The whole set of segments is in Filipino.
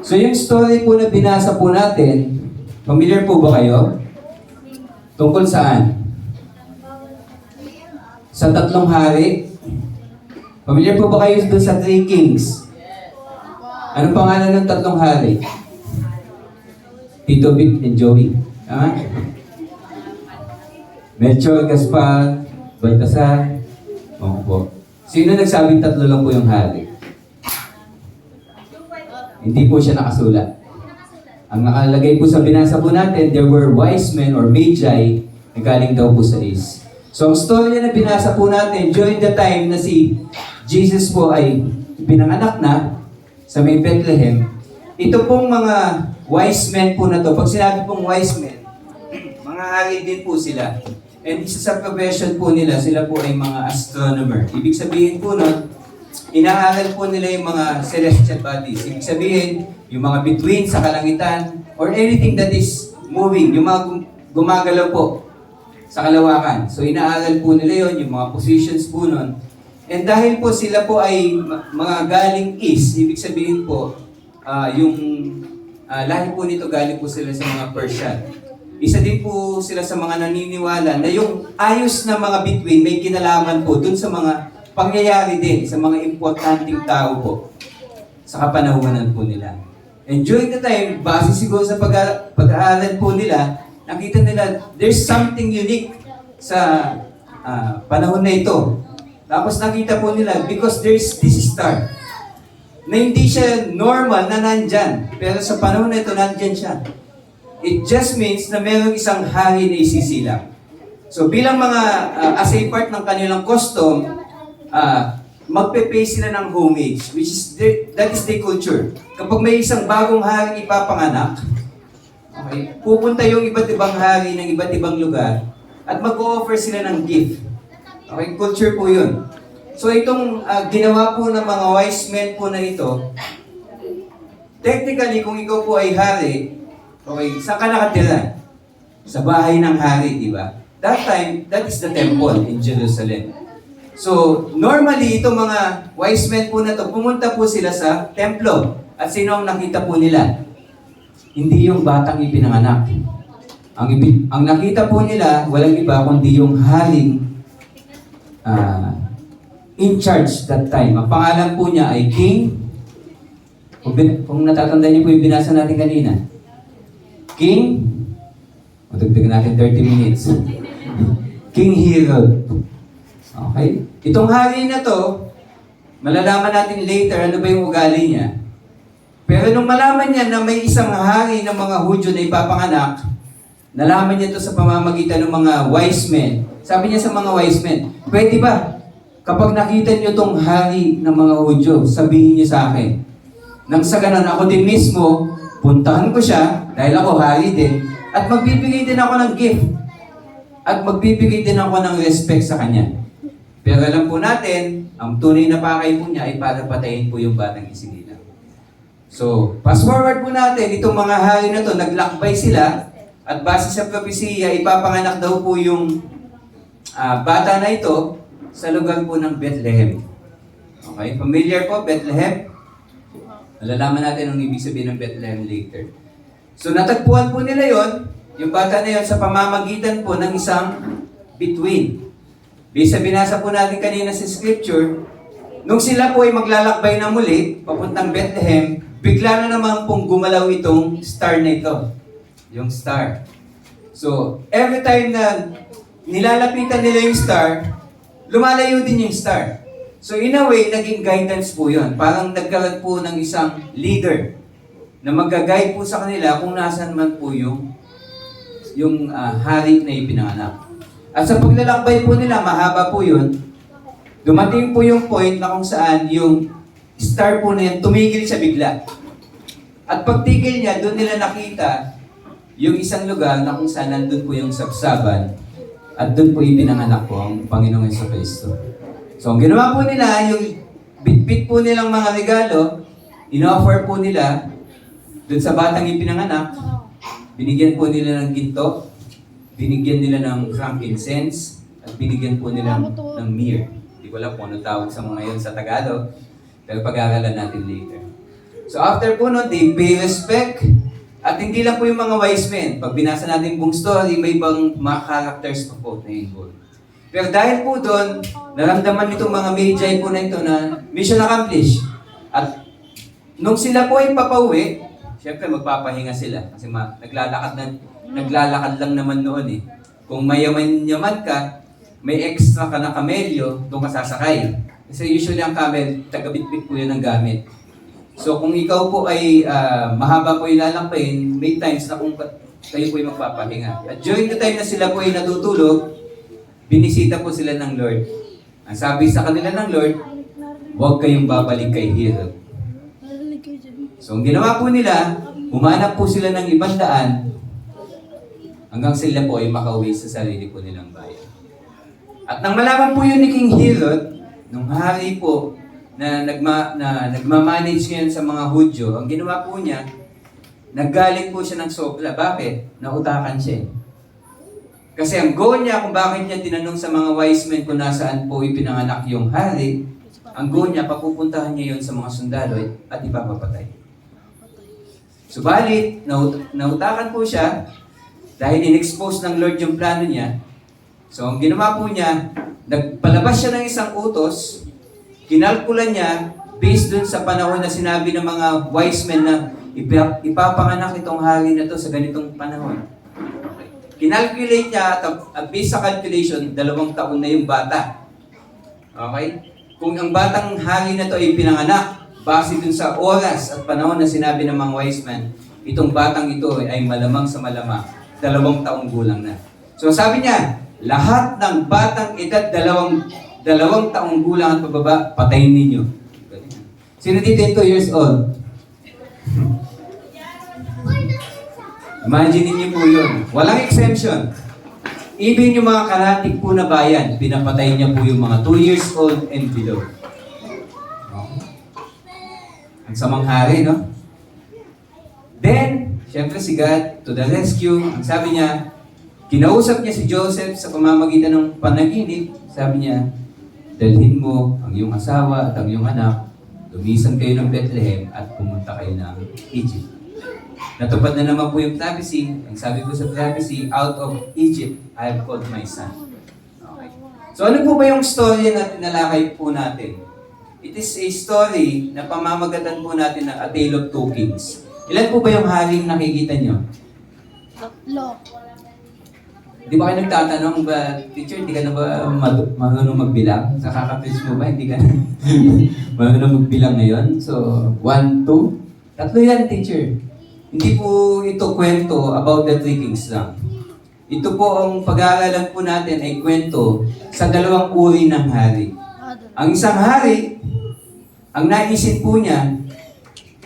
So yung story po na binasa po natin, familiar po ba kayo? Tungkol saan? Sa tatlong hari? Familiar po ba kayo doon sa Three Kings? Anong pangalan ng tatlong hari? Tito Vic and Joey. Ah? Melchor, Gaspar, Baltasar. Oo po. Sino nagsabing tatlo lang po yung hari? Hindi po siya nakasulat. Ang nakalagay po sa binasa po natin, there were wise men or magi na galing daw po sa east. So ang storya na binasa po natin during the time na si Jesus po ay pinanganak na sa may Bethlehem, ito pong mga wise men po na to, pag sinabi pong wise men, mga hari din po sila. And isa sa profession po nila, sila po ay mga astronomer. Ibig sabihin po nun, inaaral po nila yung mga celestial bodies. Ibig sabihin, yung mga between sa kalangitan, or anything that is moving, yung mga gumagalaw po sa kalawakan. So inaaral po nila yon, yung mga positions po nun. And dahil po sila po ay mga galing east, ibig sabihin po, lahi po nito galing po sila sa mga Persian. Isa din po sila sa mga naniniwala na yung ayos na mga between may kinalaman po dun sa mga pangyayari din, sa mga importanteng tao po sa kapanahunan po nila. And during the time, base siguro sa pag-aaral po nila, nakita nila there's something unique sa panahon na ito. Tapos nakita po nila, because there's this star, na hindi siya normal na nandyan. Pero sa panahon na ito, nandyan siya. It just means na mayroong isang hari na isisilang. So bilang mga, as a part ng kanilang custom, magpe-pay sila ng homage, which is, that is the culture. Kapag may isang bagong hari ipapanganak, okay, pupunta yung iba't ibang hari ng iba't ibang lugar, at mag-o-offer sila ng gift. Okay, culture po yun. So itong ginawa po ng mga wise men po na ito, technically kung ikaw po ay hari, okay, saan ka nakatira? Sa bahay ng hari, di ba? That time, that is the temple in Jerusalem. So normally, itong mga wise men po na to, pumunta po sila sa templo. At sino ang nakita po nila? Hindi yung batang ipinanganak. Ang nakita po nila, walang iba kundi yung haring in charge that time. Ang pangalan po niya ay King, kung natatandaan niyo po yung binasa natin kanina, King, matagdagan natin 30 minutes, King Herod. Okay? Itong hari na to, malalaman natin later ano ba yung ugali niya. Pero nung malaman niya na may isang hari ng mga Hudyo na ipapanganak, nalaman niya to sa pamamagitan ng mga wise men. Sabi niya sa mga wise men, pwede ba, kapag nakita niyo tong hari ng mga Hudyo, sabihin niyo sa akin. Nang sa ganun, ako din mismo, puntahan ko siya, dahil ako hari din, at magbibigay din ako ng gift. At magbibigay din ako ng respect sa kanya. Pero alam po natin, ang tunay na pakay po niya ay para patayin po yung batang isinilang. So, fast forward po natin, itong mga hari na to, naglakbay sila, at base sa propesiya, ipapanganak daw po yung bata na ito sa lugar po ng Bethlehem. Okay? Familiar po, Bethlehem? Malalaman natin ang ibig sabihin ng Bethlehem later. So natagpuan po nila yon, yung bata na yon sa pamamagitan po ng isang between. Bisa binasa po natin kanina sa scripture, nung sila po ay maglalakbay na muli, papuntang Bethlehem, bigla na naman pong gumalaw itong star na ito. Yung star. So, every time na nilalapitan nila yung star, lumalayo din yung star. So in a way, naging guidance po yun. Parang nagkaroon po ng isang leader na mag-guide po sa kanila kung nasan man po yung hari na ipinanganak. At sa paglalakbay po nila, mahaba po yun, dumating po yung point na kung saan yung star po na yan, tumigil siya bigla. At pagtigil niya, doon nila nakita yung isang lugar na kung saan nandun po yung sabsaban at doon po ipinanganak po ang Panginoong Jesucristo. So, ang ginawa po nila, yung bitbit po nilang mga regalo, in-offer po nila doon sa batang ipinanganak, binigyan po nila ng ginto, binigyan nila ng frankincense, at binigyan po nila ng myrrh. Hindi ko alam kung ano tawag sa mga yun sa Tagalog, pero pag-aaralan natin later. So after po nun, they pay respect. At hindi lang po yung mga wise men. Pag binasa natin buong story, may ibang mga characters pa po na involved. Pero dahil po doon, naramdaman nitong mga magi po na ito na mission accomplished. At nung sila po ay papauwi, syempre magpapahinga sila. Kasi naglalakad lang naman noon eh. Kung mayaman-yaman ka, may extra ka na kamelyo, doon ka sasakay. Kasi usually ang camel, tagabitbit po yun ng gamit. So kung ikaw po ay mahaba po yung lalampain, may times na kung kayo po ay magpapahinga. At during the time na sila po ay natutulog, binisita po sila ng Lord. Ang sabi sa kanila ng Lord, huwag kayong babalik kay Herod. So ang ginawa po nila, humanap po sila ng ibang daan hanggang sila po ay makauwi sa sarili po nilang bayan. At nang malaman po yun ni King Herod, nung hari po na nagmamanage ngayon sa mga Hudyo, ang ginawa po niya, naggalit po siya ng sobra. Bakit? Nautakan siya. Kasi ang goal niya kung bakit niya tinanong sa mga wise men kung nasaan po ipinanganak yung hari, ang goal niya, papupuntahan niya yun sa mga sundalo at ipapapatay. Subalit, nautakan po siya dahil in-expose ng Lord yung plano niya. So, ang ginawa po niya, nagpalabas siya ng isang utos, kinalkulan niya, based dun sa panahon na sinabi ng mga wise men na ipapanganak itong hari na to sa ganitong panahon. Kinalculate niya at based sa calculation, 2 taon na yung bata. Okay? Kung ang batang hari na to ay pinanganak, base dun sa oras at panahon na sinabi ng mga wise men, itong batang ito ay malamang sa malamang, 2 taong gulang na. So sabi niya, lahat ng batang edad 2 taong gulang at pababa, patayin ninyo. Sino dito yung 2 years old? Imagine niyo po yun. Walang exemption. Even yung mga karatig po na bayan, pinapatay niya po yung mga 2 years old and below. Okay. Ang samang hari, no? Then, syempre si God, to the rescue, ang sabi niya, kinausap niya si Joseph sa pamamagitan ng panaginip. Sabi niya, dalhin mo ang iyong asawa at ang iyong anak, lumisan kayo ng Bethlehem at pumunta kayo ng Egypt. Natupad na naman po yung prophecy. Ang sabi ko sa prophecy, out of Egypt, I have called my son. Okay. So ano po ba yung story na tinalakay po natin? It is a story na pamamagatan po natin ng A Tale of Two Kings. Ilan po ba yung haring nakikita nyo? Tatlo. Di ba kayo nagtatanong ba, teacher, hindi ka na ba marunong magbilang? Sa kakapis mo ba, hindi ka na marunong magbilang ngayon? So, 1, 2, tatlo yan, teacher. Hindi po ito kwento about the 3 kings lang. Ito po ang pag-aaralan po natin ay kwento sa 2 uri ng hari. Ang isang hari, ang naisip po niya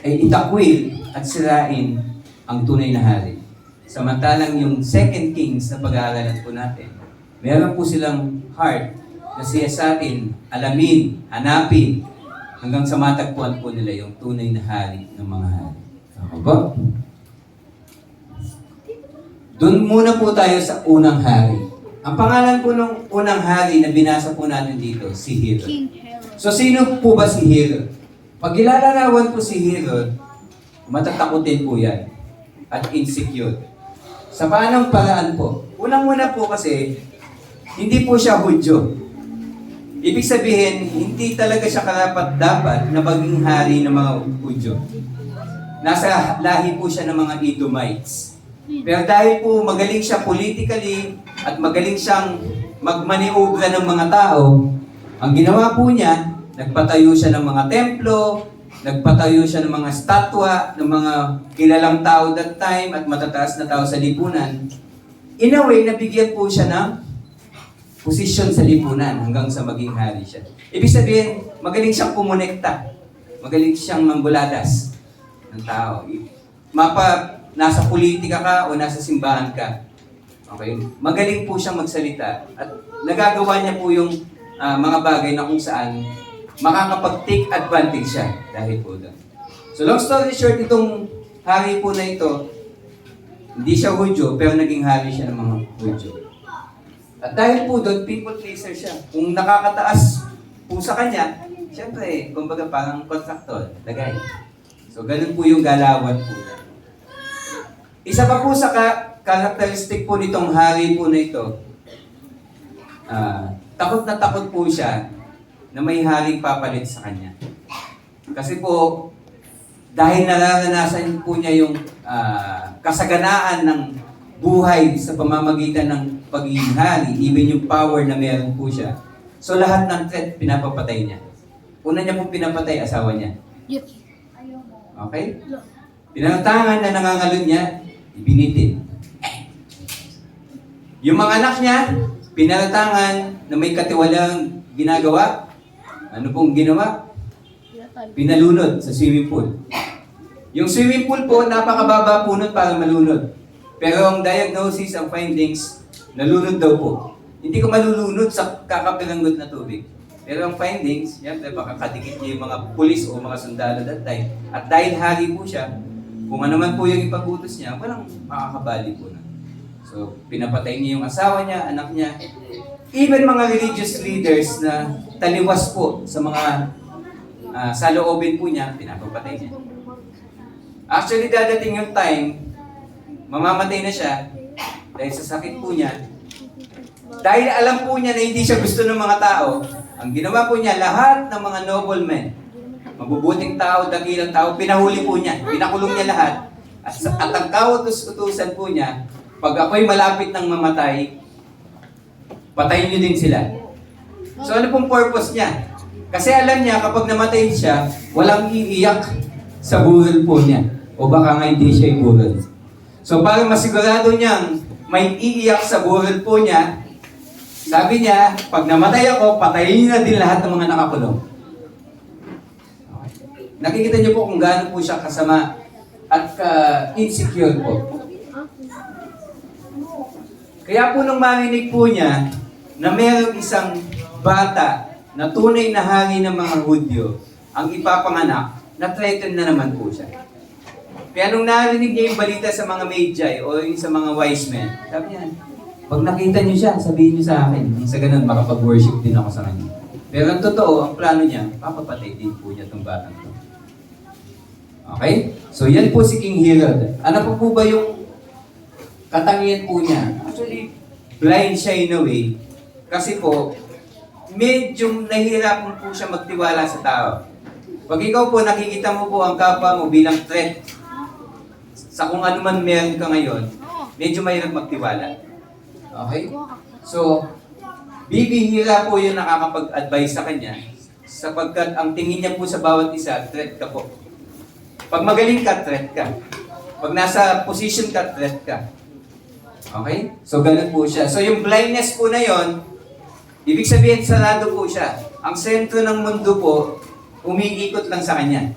ay itakwil at sirain ang tunay na hari. Samantalang yung 2 kings na pag-aaralan po natin, meron po silang heart na siya sa atin, alamin, hanapin, hanggang sa matagpuan po nila yung tunay na hari ng mga hari. Ako. Doon muna po tayo sa unang hari. Ang pangalan po ng unang hari na binasa po natin dito, si Herod. King Herod. So sino po ba si Herod? Pag ilalarawan po si Herod, matatakutin po yan at insecure. Sa paanong paraan po? Unang-una po kasi, hindi po siya Hudyo. Ibig sabihin, hindi talaga siya karapat-dapat na maging hari ng mga Hudyo. Nasa lahi po siya ng mga Edomites. Pero dahil po magaling siya politically at magaling siyang magmaniobra ng mga tao, ang ginawa po niya, nagpatayo siya ng mga templo, nagpatayo siya ng mga statwa, ng mga kilalang tao that time at matataas na tao sa lipunan. In a way, nabigyan po siya ng posisyon sa lipunan hanggang sa maging hari siya. Ibig sabihin, magaling siyang kumonekta. Magaling siyang mambuladas ng tao. Nasa politika ka o nasa simbahan ka. Okay? Magaling po siyang magsalita. At nagagawa niya po yung mga bagay na kung saan makakapag-take advantage siya dahil po doon. So long story short, itong hari po na ito, hindi siya Hudyo, pero naging hari siya ng mga Hudyo. At dahil po doon, people pleaser siya. Kung nakakataas po sa kanya, siyempre, kumbaga parang kontraktor, lagay. So, ganun po yung galawan po niya. Isa pa po sa karakteristik po nitong hari po na ito, takot na takot po siya na may haring papalit sa kanya. Kasi po, dahil nararanasan po niya yung kasaganaan ng buhay sa pamamagitan ng pagiging hari, even yung power na meron po siya. So lahat ng threat, pinapapatay niya. Una niya pong pinapatay, asawa niya. Yep. Okay? Pinantangan na nangangalun niya, ibinitin. Yung mga anak niya, pinaratangan na may katiwalang ginagawa. Ano pong ginawa? Pinalunod sa swimming pool. Yung swimming pool po, napakababa po nun para malunod. Pero ang diagnosis, ang findings, nalunod daw po. Hindi ko malulunod sa kakapilanggot na tubig. Pero ang findings, yan, makakadikit niya yung mga pulis o mga sundalo that time. At dahil hari po siya, kung ano man po yung ipagutos niya, walang makakabali po na. So, pinapatay niya yung asawa niya, anak niya. Even mga religious leaders na taliwas po sa mga saloobin po niya, pinapapatay niya. Actually, dadating yung time, mamamatay na siya dahil sa sakit po niya. Dahil alam po niya na hindi siya gusto ng mga tao, ang ginawa po niya, lahat ng mga noblemen, mabubuting tao, dakilang tao, pinahuli po niya, pinakulong niya lahat. At ang kautos-utusan po niya, pag ako'y malapit ng mamatay, patayin niyo din sila. So ano pong purpose niya? Kasi alam niya, kapag namatay siya, walang iiyak sa burol po niya. O baka nga hindi siya iburol. So para masigurado niyang may iiyak sa burol po niya, sabi niya, pag namatay ako, patayin niyo na din lahat ng mga nakakulong. Okay. Nakikita niyo po kung gaano po siya kasama at insecure po. Kaya po nung marinig po niya na mayroong isang bata na tunay na hari ng mga Hudyo ang ipapanganak, na-threaten na naman po siya. Kaya nung narinig niya yung balita sa mga Magi o yung sa mga wise men, sabi niya, pag nakita niyo siya, sabihin niyo sa akin. Sa ganun, makapag-worship din ako sa kanya. Pero ang totoo, ang plano niya, papapatay din po niya itong batang ito. Okay? So yan po si King Herod. Ano po ba yung katangian po niya? Actually, blind siya in a way. Kasi po, medyo nahihirapan po siya magtiwala sa tao. Pag ikaw po, nakikita mo po ang kapwa mo bilang threat sa kung ano man meron ka ngayon, medyo mahirap magtiwala. Okay? So, bibihira po yung nakakapag-advise sa kanya sapagkat ang tingin niya po sa bawat isa, threat ka po. Pag magaling ka, threat ka. Pag nasa position ka, threat ka. Okay? So, ganun po siya. So, yung blindness po na yon, ibig sabihin, sarado po siya. Ang sentro ng mundo po, umiikot lang sa kanya.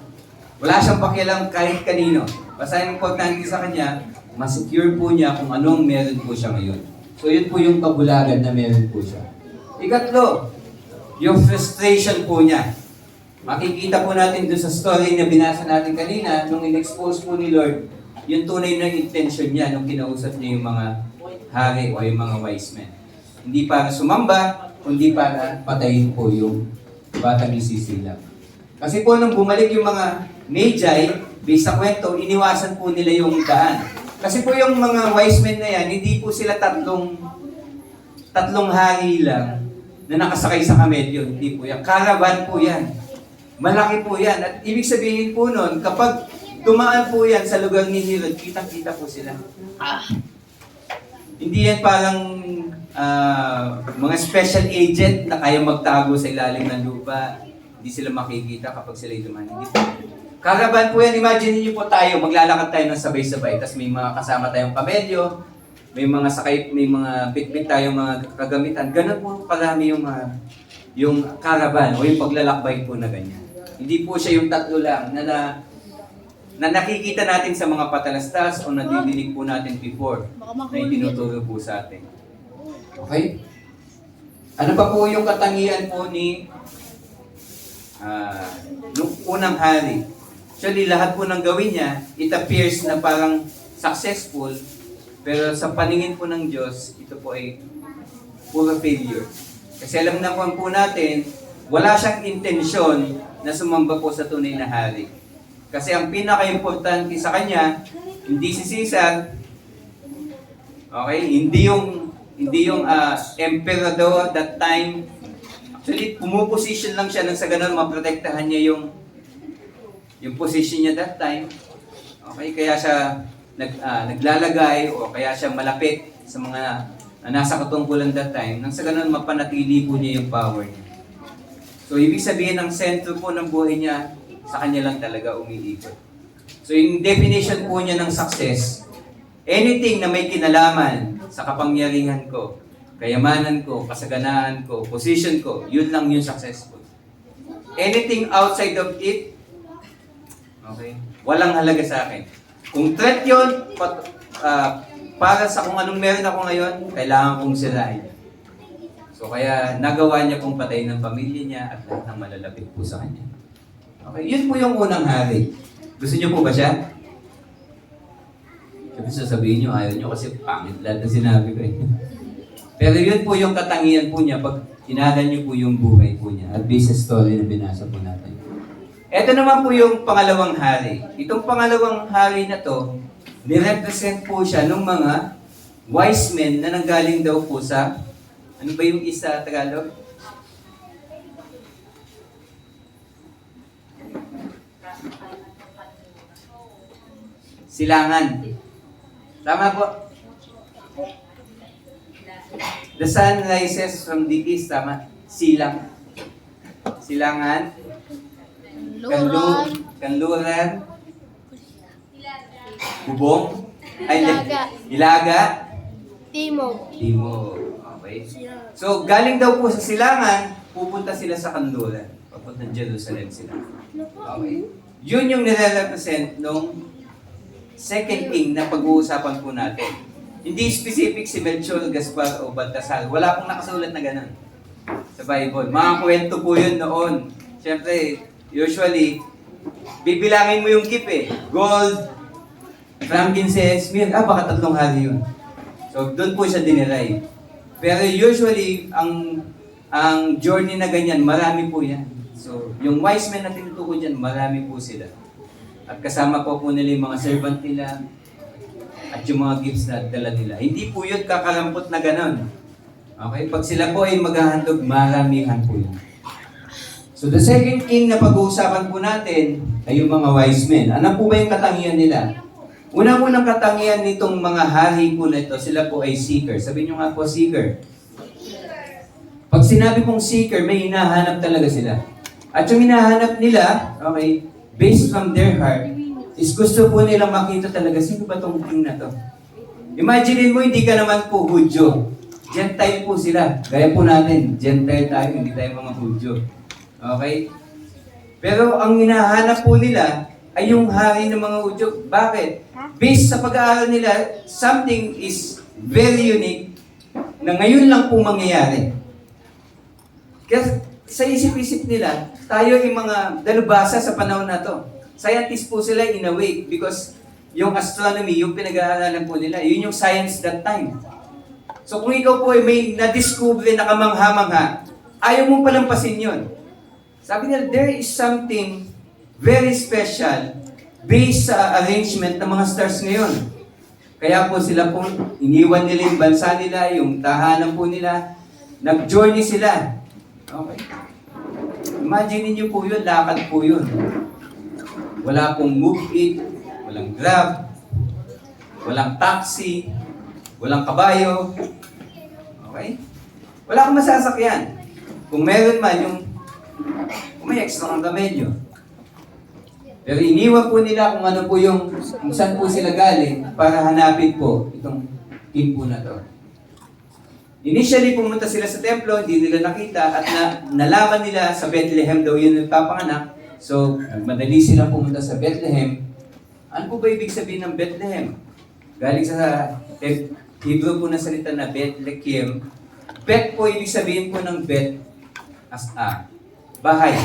Wala siyang pakialam kahit kanino. Basta yung importante sa kanya, masecure po niya kung anong meron po siya ngayon. So, yun po yung kabulagan na meron po siya. Ikatlo, yung frustration po niya. Makikita po natin doon sa story na binasa natin kanina, nung in-expose po ni Lord, yung tunay na intention niya nung kinausap niya yung mga hari o yung mga wise men. Hindi para sumamba, kundi para patayin po yung batang isisilap. Kasi po nung bumalik yung mga Magi, based sa kwento, iniwasan po nila yung daan. Kasi po yung mga wise men na yan, hindi po sila tatlong hari lang na nakasakay sa kamelyo. Hindi po yan. Caravan po yan. Malaki po yan. At ibig sabihin po nun, kapag dumaan po yan sa lugar ni Herod, kitang-kita po sila. Hindi yan parang mga special agent na kaya magtago sa ilalim ng lupa. Hindi sila makikita kapag sila'y dumaan. Hindi po. Caravan po yan. Imagine niyo po tayo, maglalakad tayo ng sabay-sabay. Tapos may mga kasama tayong kamelyo, may mga sakay, may mga bitbit tayong mga kagamitan. Ganun po karami yung caravan o yung paglalakbay po na ganyan. Hindi po siya yung tatlo lang na nakikita natin sa mga patalastas o nadidinig po natin before na itinuturo po sa atin. Okay? Ano pa po yung katangian po ni nung unang hari? Actually, lahat po ng gawin niya, it appears na parang successful, pero sa paningin po ng Diyos, ito po ay puro failure. Kasi alam na po natin, wala siyang intensyon na sumamba po sa tunay na hari. Kasi ang pinaka-importante sa kanya, hindi si Caesar, okay? Hindi yung emperador that time. Actually, pumuposition lang siya nang sa ganun maprotektahan niya yung position niya that time. Okay, kaya siya naglalagay o kaya siya malapit sa mga nasa katungkulan that time nang sa ganun mapanatili po niya yung power niya. So, ibig sabihin ang sentro po ng buhay niya sa kanya lang talaga umiikot. So, yung definition po niya ng success, anything na may kinalaman sa kapangyarihan ko, kayamanan ko, kasaganaan ko, position ko, yun lang yung successful. Anything outside of it, okay, walang halaga sa akin. Kung threat yun, para sa kung anong meron ako ngayon, kailangan kong sirain. So kaya nagawa niya pong patayin ng pamilya niya at lahat ng malalapit po sa kanya. Okay, yun po yung unang hari. Gusto niyo po ba siya? Sabi sasabihin niyo, ayaw niyo kasi pangit lahat na sinabi ko eh. Pero yun po yung katangian po niya pag inalan niyo po yung buhay po niya at based sa story na binasa po natin. Ito naman po yung pangalawang hari. Itong pangalawang hari na to, nirepresent po siya ng mga wise men na nanggaling daw po sa, ano ba yung isa Tagalog? Silangan. Tama po? The sun rises from the east, tama? Silang. Silangan. Luran. Kanluran. Bubong. Ay, Ilaga. Ilaga. Timog. Timog. Okay. So, galing daw po sa silangan, pupunta sila sa kanluran. Papunta Jerusalem sila. Okay. Yun yung nire-represent nung second king na pag-uusapan po natin. Hindi specific si Melchor, Gaspar o Baltasar. Wala pong nakasulat na ganun sa Bible. Mga kwento po yun noon. Siyempre, usually, bibilangin mo yung gift eh. Gold, frankincense, myrrh. Baka tatlong hari yun. So, doon po siya diniray. Pero usually, ang journey na ganyan, marami po yan. So, yung wise men na tinutukoy dyan, marami po sila. At kasama po nila yung mga servant nila at yung mga gifts na dala nila. Hindi po yun kakalampot na ganon. Okay? Pag sila po ay maghahandog, maramihan po yun. So the second king na pag-uusapan po natin ay yung mga wise men. Ano po ba yung katangian nila? Unang-unang katangian nitong mga hari po na ito, sila po ay seeker. Sabihin nyo nga po, seeker. Pag sinabi pong seeker, may hinahanap talaga sila. At yung hinahanap nila, okay, based from their heart, is gusto po nilang makita talaga, sino ba tong king na to? Imagine mo, hindi ka naman po Hudyo. Gentile po sila. Gaya po natin, Gentile tayo, hindi tayo mga Hudyo. Okay? Pero ang hinahanap po nila ay yung hari ng mga Hudyo. Bakit? Based sa pag-aaral nila, something is very unique na ngayon lang po mangyayari. Kasi sa isip-isip nila, tayo yung mga dalubhasa sa panahon na to. Scientists po sila in a way because yung astronomy, yung pinag-aaralan po nila, yun yung science that time. So kung ikaw po ay may na-discover na kamangha-mangha, ayaw mong palampasin yun. Sabi nila, there is something very special based sa arrangement ng mga stars ngayon. Kaya po sila po, iniwan nila yung bansa nila, yung tahanan po nila, nag-journey sila. Okay. Imagine niyo po yun, lakad po yun. Wala pong move it, walang grab, walang taxi, walang kabayo. Okay? Wala kang masasakyan. Kung meron man, kung may extra kang kamelyo. Pero iniwan po nila kung ano po kung saan po sila galing para hanapin po itong king po na to. Initially, pumunta sila sa templo, hindi nila nakita at nalaman nila sa Bethlehem daw yun nagpapanganak. So, madali silang pumunta sa Bethlehem. Ano po ba ibig sabihin ng Bethlehem? Galing sa Hebrew po na salita na Bethlehem. Bet po ibig sabihin po ng Bet as bahay.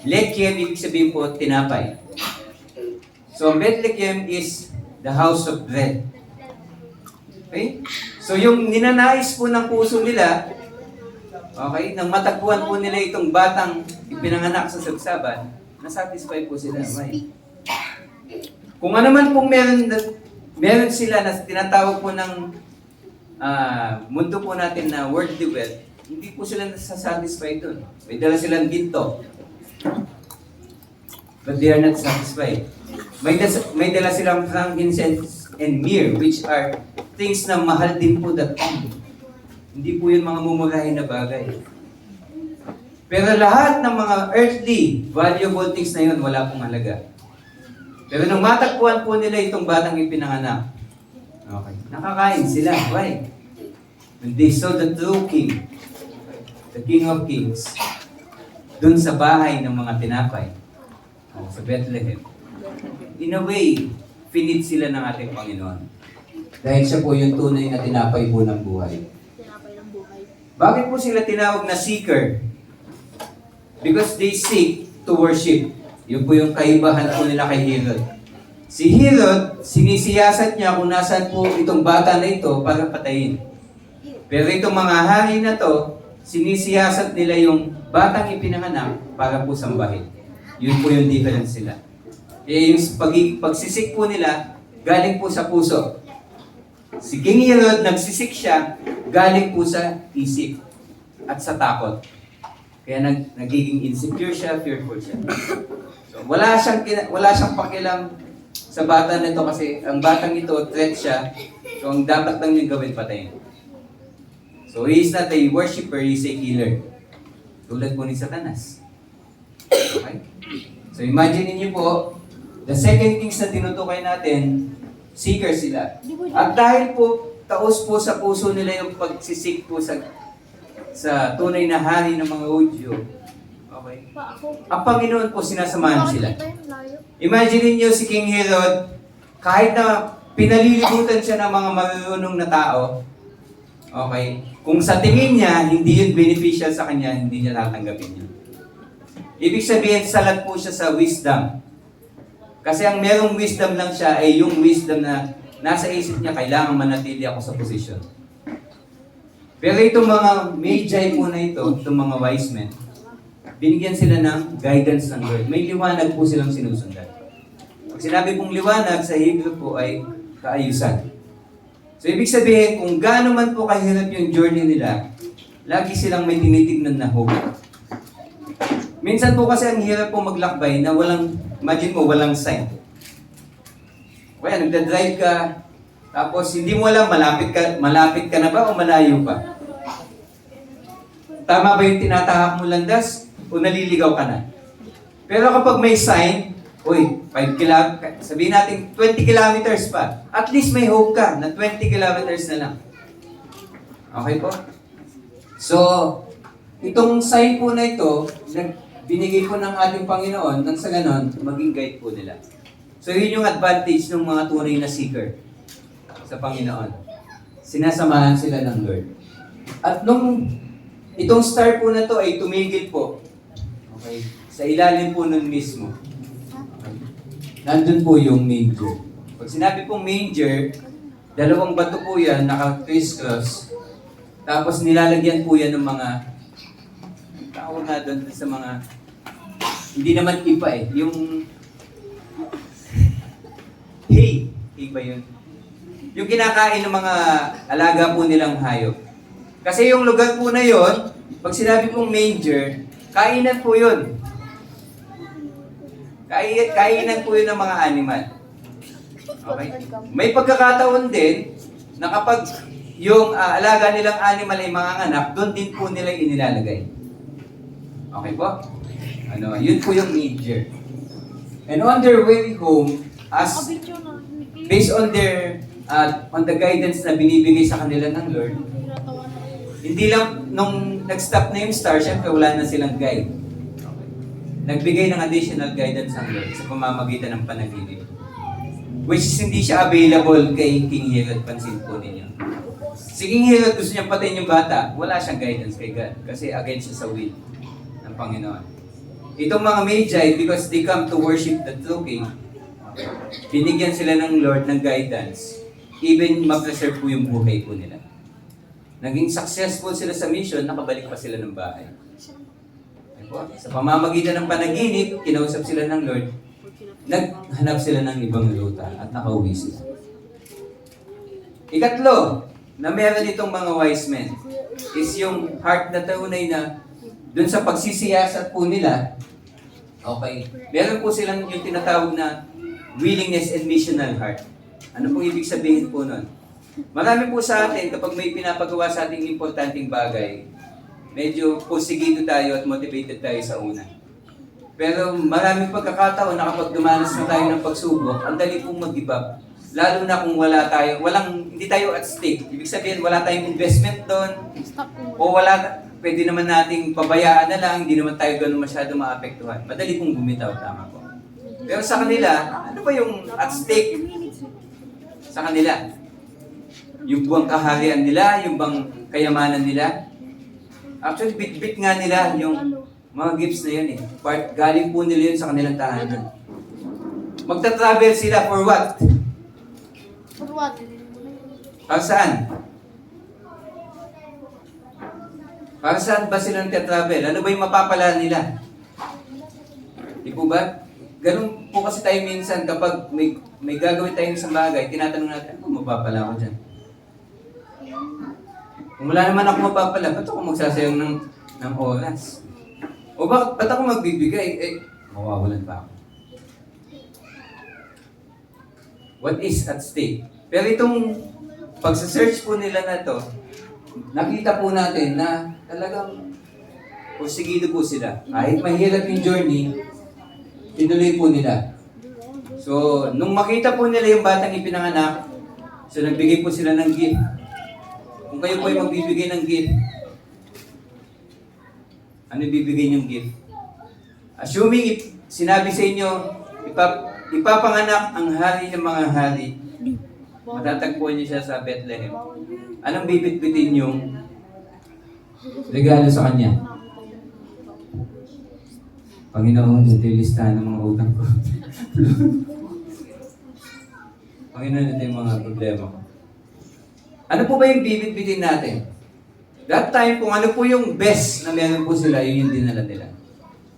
Lekiem ibig sabihin po tinapay. So, Bethlehem is the house of bread. Okay? So, yung ninanais po ng puso nila, okay, nang matagpuan po nila itong batang ipinanganak sa sabsaban, nasatisfy po sila. Why? Kung ano man pong meron sila na tinatawag po ng mundo po natin na worldly wealth, hindi po sila nasasatisfy doon. May dala silang ginto. But they are not satisfied. May dala silang frankincense and myrrh, which are things na mahal din po that time. Hindi po yun mga mumurahin na bagay. Pero lahat ng mga earthly, valuable things na yun, wala pong halaga. Pero nung matagpuan po nila itong batang ipinanganak, okay, nakakain sila. Why? When they saw the true king, the King of Kings, dun sa bahay ng mga tinapay, sa Bethlehem, in a way, finit sila ng ating Panginoon. Dahil siya po yung tunay na tinapay po ng buhay. Tinapay ng buhay. Bakit po sila tinawag na seeker? Because they seek to worship. Yun po yung kaibahan po nila kay Herod. Si Herod, sinisiyasat niya kung nasaan po itong bata na ito para patayin. Pero itong mga hari na to, sinisiyasat nila yung batang ipinanganak para po sambahin. Yun po yung difference sila. Eh, yung pagsisik po nila, galing po sa puso. Si King Herod, nagsisik siya, galing po sa isip at sa takot. Kaya nagiging insecure siya, fearful siya. So, wala siyang pakialam sa bata nito kasi ang batang ito, threat siya. So, ang dapat lang niyang gawin, patayin. So, he is not a worshiper, he is a killer. Tulad po ni Satanas. Okay? So, imagine niyo po, the second things na tinutukoy natin, seeker sila. At dahil po, taos po sa puso nila yung pagsisik po sa tunay na hari ng mga Hudyo. Okay? Ang Panginoon po sinasamahan sila. Imagine niyo si King Herod, kahit na pinalilibutan siya ng mga marunong na tao, okay, kung sa tingin niya, hindi yun beneficial sa kanya, hindi niya tatanggapin yun. Ibig sabihin, salat po siya sa wisdom. Kasi ang merong wisdom lang siya ay yung wisdom na nasa isip niya, kailangan manatili ako sa posisyon. Pero itong mga magi po na ito, itong mga wise men, binigyan sila ng guidance ng Lord. May liwanag po silang sinusundan. Pag sinabi pong liwanag sa Hebrew po ay kaayusan. So ibig sabihin, kung gaano man po kahirap yung journey nila, lagi silang may tinitignan na hope. Minsan po kasi ang hirap po maglakbay na imagine mo, walang sign. Kaya nagdadrive ka, tapos hindi mo alam, malapit ka na ba o malayo pa? Tama ba yung tinatahak mo landas o naliligaw ka na? Pero kapag may sign, 5 kilometers, sabihin natin 20 kilometers pa, at least may hope ka na 20 kilometers na lang. Okay po? So, itong sign po na ito, binigay po ng ating Panginoon, nang sa ganon, maging guide po nila. So, yun yung advantage ng mga tunay na seeker sa Panginoon. Sinasamahan sila ng Lord. At nung itong star po na to ay tumigil po. Okay? Sa ilalim po nun mismo. Okay? Nandun po yung manger. Pag sinabi pong manger, dalawang bato po yan, naka-criss-cross. Tapos nilalagyan po yan ng mga tawag na doon sa mga hindi naman ipa yung hay ba yun? Yung kinakain ng mga alaga po nilang hayop. Kasi yung lugar po na yon, pag sinabi pong manger, kainan po yun. Kainan po yun ng mga animal. Okay? May pagkakataon din na kapag yung alaga nilang animal ay mga anak, doon din po nila inilalagay. Okay po? Yun po yung manger. And on their way home, based on on the guidance na binibigay sa kanila ng Lord, hindi lang nung nag-stop na yung star, syempre wala na silang guide. Okay. Nagbigay ng additional guidance ang Lord sa pamamagitan ng panaginip. Which is hindi siya available kay King Herod, pansin po ninyo. Si King Herod gusto niyang patayin yung bata, wala siyang guidance kay God kasi against siya sa will ng Panginoon. Itong mga magi, because they come to worship the true King, binigyan sila ng Lord ng guidance, even ma-preserve po yung buhay po nila. Naging successful sila sa mission, nakabalik pa sila ng bahay. Sa pamamagitan ng panaginip, kinausap sila ng Lord, naghanap sila ng ibang ruta at nakauwi sila. Ikatlo, na meron itong mga wise men, is yung heart na tunay na dun sa pagsisiyasat po nila, okay, meron po silang yung tinatawag na willingness and missional heart. Ano pong ibig sabihin po nun? Marami po sa atin, kapag may pinapagawa sa ating importanteng bagay, medyo pusigido tayo at motivated tayo sa una. Pero maraming pagkakataon na kapag dumanas na tayo ng pagsubok, ang dali pong mag-give up. Lalo na kung hindi tayo at stake. Ibig sabihin, wala tayong investment doon, o pwede naman nating pabayaan na lang, hindi naman tayo ganun masyado maapektuhan. Madali pong bumitaw, tama po. Pero sa kanila, ano ba yung at stake sa kanila? Yung buwang kaharian nila, yung bang kayamanan nila? Actually, bit-bit nga nila yung mga gifts na yun eh. Galing po nila yun sa kanilang tahanan. Magta-travel sila for what? For what? Para saan? Para saan ba sila nagta-travel? Ano ba yung mapapala nila? Di po ba? Ganun po kasi tayo minsan kapag may gagawin tayong isang bagay, tinatanong natin, ano mapapala ko dyan? Kung wala naman ako mapapala, ba't ako magsasayang ng oras? O ba't ako magbibigay? Mawawalan pa ako. What is at stake? Pero itong pagsa-search po nila na to, nakita po natin na talagang pusigido po sila. Kahit mahirap yung journey, tinuloy po nila. So, nung makita po nila yung batang ipinanganak, so nagbigay po sila ng gift. Kung kayo po ay magbibigay ng gift, ano ibibigay niyong gift? Assuming sinabi sa inyo, ipapanganak ang hari ng mga hari, matatagpuan niyo siya sa Bethlehem. Anong bibit-bitin yung regalo sa kanya? Panginoon, ito yung listahan ng mga utang ko. Panginoon, ito yung mga problema ko. Ano po ba yung bibit-bitin natin? That time, kung ano po yung best na meron po sila, yun yung dinala nila.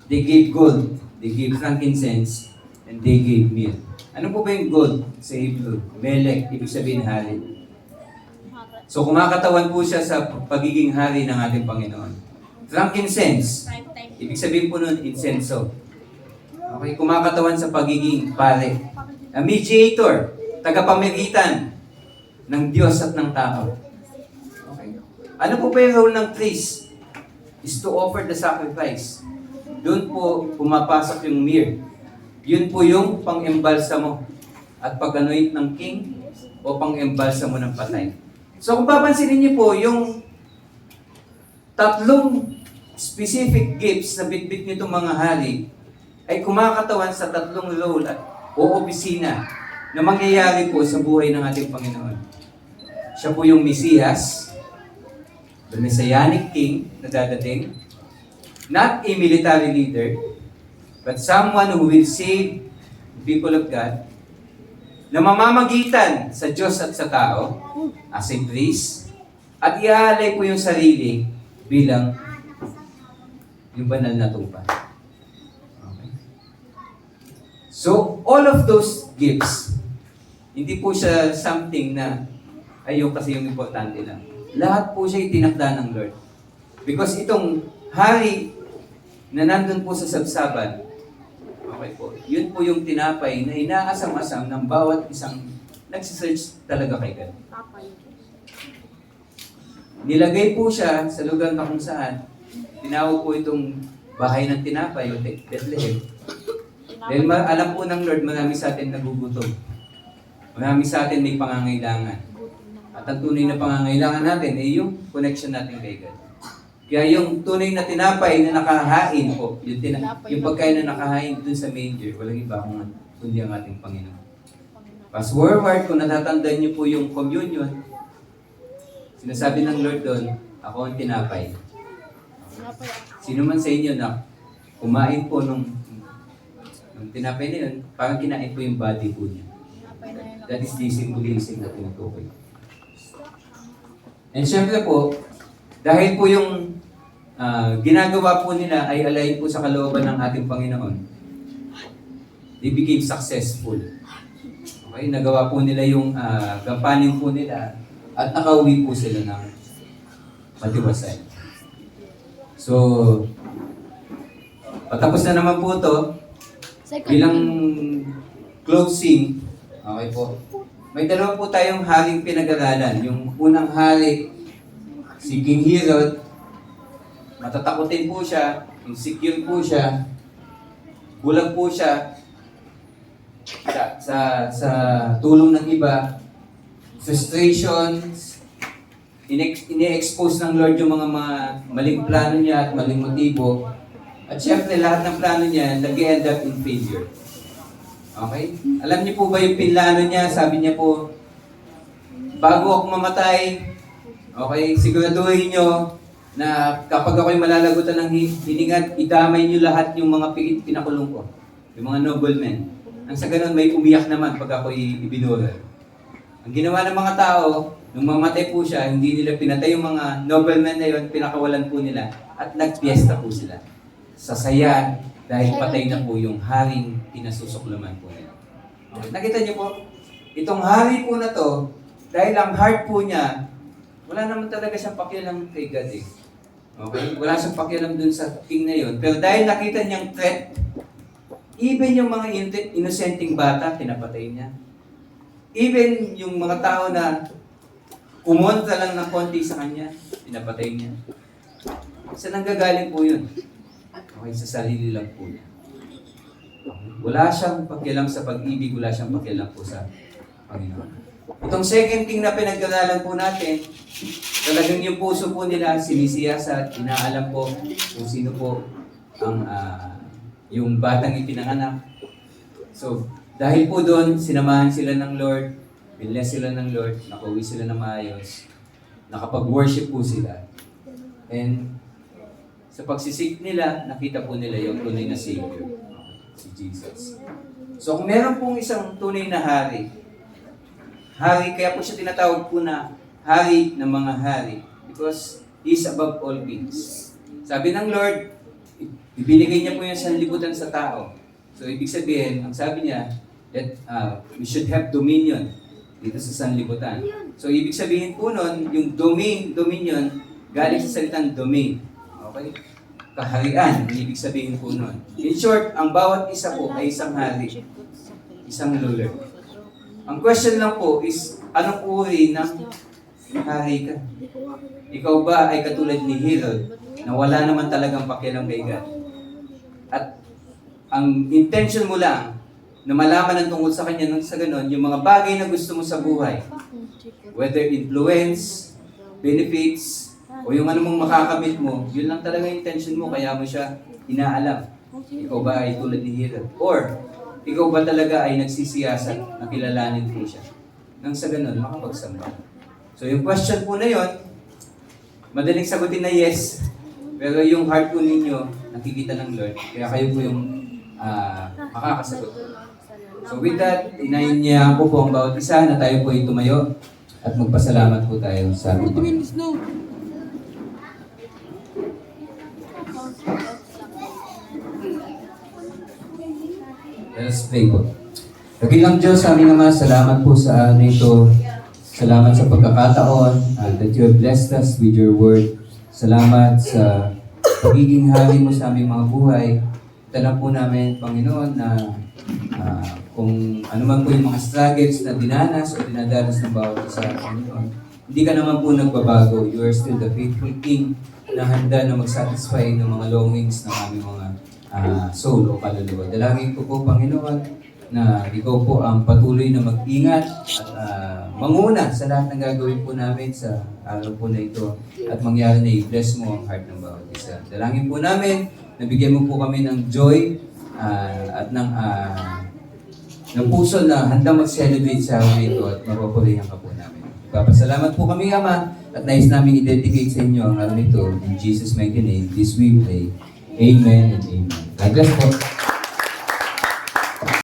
They gave gold, they gave frankincense, and they gave myrrh. Ano po ba yung gold sa Hebrew? Melek, ibig sabihin hari. So kumakatawan po siya sa pagiging hari ng ating Panginoon. Frankincense, ibig sabihin po nun, insenso. Okay, kumakatawan sa pagiging pare. A mediator, tagapamagitan ng Diyos at ng tao. Okay. Ano po ba yung role ng priest? Is to offer the sacrifice. Doon po pumapasok yung myrrh. Yun po yung pang-embalsa mo at pag-anoint ng king o pang-embalsa mo ng patay. So kung papansinin niyo po, yung tatlong specific gifts na bitbit nitong mga hari ay kumakatawan sa tatlong role o opisina na mangyayari po sa buhay ng ating Panginoon. Siya po yung Mesiyas, the Messianic King na dadating, not a military leader, but someone who will save the people of God, na mamamagitan sa Diyos at sa tao, as a priest, at iaalay po yung sarili bilang yung banal na tupa. Okay. So, all of those gifts, hindi po siya something na ayun kasi yung importante lang. Lahat po siya itinakda ng Lord. Because itong hari na nandun po sa sabsaban, okay po, yun po yung tinapay na inaasam-asam ng bawat isang nagsisearch talaga kay God. Nilagay po siya sa lugar na kung saan tinawag po itong bahay ng tinapay o Bethlehem. Dahil alam po ng Lord, marami sa atin nagugutom. Marami sa atin may pangangailangan. At ang tunay na pangangailangan natin ay yung connection natin kay God. Kaya yung tunay na tinapay na nakahain po, yung pagkain na nakahain dun sa manger, walang iba kundi ang ating Panginoon. Fast forward, kung natatandaan niyo po yung communion, sinasabi ng Lord doon, ako ang tinapay. Sino man sa inyo na kumain po nung tinapay na yun, parang kinain po yung body po niya. That is the symbolism na tinutukoy. And syempre po, dahil po yung ginagawa po nila ay alayin po sa kalooban ng ating Panginoon. They became successful. Okay, nagawa po nila yung gampanin po nila at nakauwi po sila ng matiwasay. So, patapos na naman po ito. Bilang closing, okay po, may dalawa po tayong haring pinag-aralan. Yung unang hari, si King Herod, matatakutin po siya, insecure po siya, bulag po siya sa tulong ng iba, frustrations, ine-expose ng Lord yung mga maling plano niya at maling motibo. At syempre, lahat ng plano niya nag-end up in failure. Okay? Alam niyo po ba yung pinlano niya? Sabi niya po, bago ako mamatay, okay, siguraduhin niyo na kapag ako'y malalagutan ng hininga, idamay niyo lahat yung mga pinakulong ko. Yung mga noblemen. Ang sa ganun, may umiyak naman pag ako'y ibinural. Ang ginawa ng mga tao, nung mamatay po siya, hindi nila pinatay yung mga noblemen na yun, pinakawalan po nila, at nagpiesta po sila. Sa saya, dahil patay na po yung haring pinasusuklaman po nila. Okay. Nakita niyo po, itong hari po na to, dahil ang heart po niya, wala naman talaga siyang pakialam kay God eh. Okay? Wala siyang pakialam dun sa king na yun. Pero dahil nakita niyang threat, even yung mga inosenteng bata, pinapatay niya. Even yung mga tao na kumontra lang ng konti sa kanya, pinapatay niya. Saan nanggagaling po yun? Okay, sa sarili lang po niya. Wala siyang pakialam sa pag-ibig, wala siyang pakialam po sa Panginoon. Itong second king na pinag-aralan po natin, talagang yung puso po nila sinisiyasat, inaalam po kung sino po ang yung batang ipinanganak. So, dahil po doon, sinamahan sila ng Lord, binless sila ng Lord, nakauwi sila ng maayos, nakapag-worship po sila. And sa pagsisik nila, nakita po nila yung tunay na Savior, si Jesus. So kung meron pong isang tunay na hari, kaya po siya tinatawag po na hari ng mga hari, because He is above all things. Sabi ng Lord, ibinigay niya po yung sanlibutan sa tao. So ibig sabihin, ang sabi niya, that we should have dominion dito sa sanlibutan. So ibig sabihin po nun, yung dominion, galing sa salitang domain. Okay? Kaharian, ang ibig sabihin po nun. In short, ang bawat isa po ay isang hari, isang ruler. Ang question lang po is, anong uri ng hari ka? Ikaw ba ay katulad ni Herod, na wala naman talagang pakialam kay God? At ang intention mo lang, na malaman ang tungkol sa kanya nung sa ganon, yung mga bagay na gusto mo sa buhay, whether influence, benefits, o yung anumang makakamit mo, yun lang talaga yung intention mo, kaya mo siya inaalam. Ikaw ba ay tulad ni Herod? Or, ikaw ba talaga ay nagsisiyasat na kilalanin po siya? Nang sa ganun, makapagsamba. So yung question po na yun, madaling sagutin na yes, pero yung heart po ninyo, nakikita ng Lord, kaya kayo po yung makakasagot. So with that, inayin niya po ang bawat isa na tayo po ay tumayo at magpasalamat po tayo sa ating Panginoon. Let us pray po. Dakilang Diyos, aming Ama, salamat po sa ito. Salamat sa pagkakataon that you have blessed us with your word. Salamat sa pagiging hari mo sa aming mga buhay. Talang po namin, Panginoon, na kung ano man po yung mga struggles na dinanas o dinadanas ng bawat isa, Panginoon, hindi ka naman po nagbabago. You are still the faithful King na handa na mag-satisfy ng mga longings ng aming mga soul o kaluluwa. Dalangin ko po, Panginoon, na ikaw po ang patuloy na mag-ingat at manguna sa lahat ng gagawin po namin sa araw po na ito at mangyari na i-bless mo ang heart ng bawat isa. Dalangin po namin na bigyan mo po kami ng joy at ng puso na handang mag-celebrate sa araw na ito at mapapurihan ka po namin. Papasalamat po kami, Ama, at nais namin i-dedicate sa inyo ang araw nito. In Jesus' mighty name, this we pray. Amen and amen. God bless po.